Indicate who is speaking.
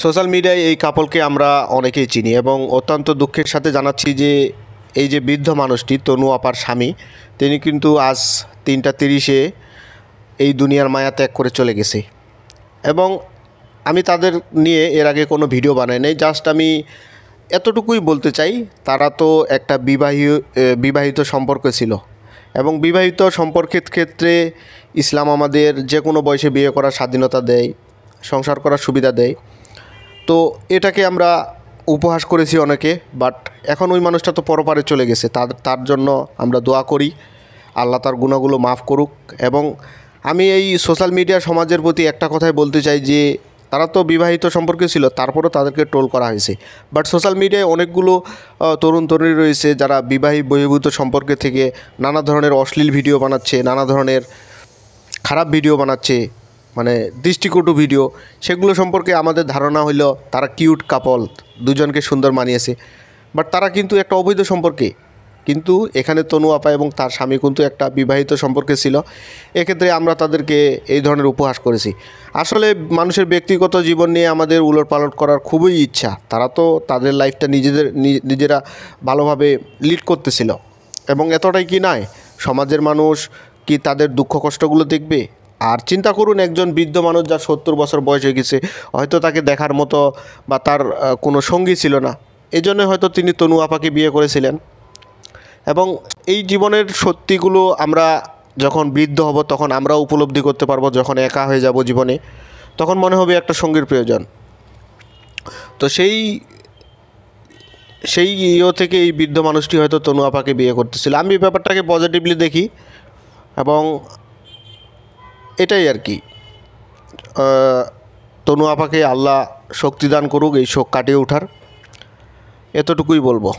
Speaker 1: Social মিডিয়ায় এই কাপলকে আমরা অনেকেই চিনি এবং অত্যন্ত দুঃখের সাথে জানাচ্ছি যে এই যে বৃদ্ধ মানুষটি তনু আপার স্বামী, তিনি কিন্তু আজ 3:30-এ এই দুনিয়ার মায়া ত্যাগ করে চলে গেছে। এবং আমি তাদের নিয়ে এর আগে কোনো ভিডিও বানাই নাই, জাস্ট আমি এতটুকুই বলতে চাই, তারা তো একটা বিবাহিত সম্পর্ক ছিল এবং বিবাহিত সম্পর্কের ক্ষেত্রে ইসলাম আমাদের যে কোনো বয়সে বিয়ে করার স্বাধীনতা দেয়, সংসার করার সুবিধা দেয়। তো এটাকে আমরা উপহাস করেছি অনেকে, বাট এখন ওই মানুষটা তো পরপারে চলে গেছে, তার জন্য আমরা দোয়া করি আল্লাহ তার গুনাহগুলো মাফ করুক। এবং আমি এই সোশ্যাল মিডিয়া সমাজের প্রতি একটা কথাই বলতে চাই যে তারা তো বিবাহিত সম্পর্কে ছিল, তারপরও তাদেরকে ট্রোল করা হয়েছে। বাট সোশ্যাল মিডিয়ায় অনেকগুলো তরুণ তরুণী রয়েছে যারা বহির্ভূত সম্পর্কে থেকে নানা ধরনের অশ্লীল ভিডিও বানাচ্ছে, নানা ধরনের খারাপ ভিডিও বানাচ্ছে, মানে দৃষ্টিকটু ভিডিও। সেগুলো সম্পর্কে আমাদের ধারণা হইল তারা কিউট কাপল, দুজনকে সুন্দর মানিয়েছে, বাট তারা কিন্তু একটা অবৈধ সম্পর্কে। কিন্তু এখানে তনু আপা এবং তার স্বামী কিন্তু একটা বিবাহিত সম্পর্কে ছিল। এক্ষেত্রে আমরা তাদেরকে এই ধরনের উপহাস করেছি। আসলে মানুষের ব্যক্তিগত জীবন নিয়ে আমাদের উলটপালট করার খুবই ইচ্ছা। তারা তো তাদের লাইফটা নিজেরা ভালোভাবে লিড করতেছিল এবং এতটাই কি নয়, সমাজের মানুষ কি তাদের দুঃখ কষ্টগুলো দেখবে? আর চিন্তা করুন, একজন বৃদ্ধ মানুষ যার 70 বছর বয়স হয়ে গেছে, হয়তো তাকে দেখার মতো বা তার কোনো সঙ্গী ছিল না, এজন্য হয়তো তিনি তনু আপাকে বিয়ে করেছিলেন। এবং এই জীবনের সত্যিগুলো আমরা যখন বৃদ্ধ হব তখন আমরাও উপলব্ধি করতে পারবো। যখন একা হয়ে যাব জীবনে, তখন মনে হবে একটা সঙ্গীর প্রয়োজন। তো সেই থেকে এই বৃদ্ধ মানুষটি হয়তো তনু আপাকে বিয়ে করতেছিল। আমি ব্যাপারটাকে পজিটিভলি দেখি এবং এটাই আর কি। তনু আপাকে আল্লাহ শক্তি দান করুক এই শোক কাটিয়ে ওঠার, এতটুকুই বলবো।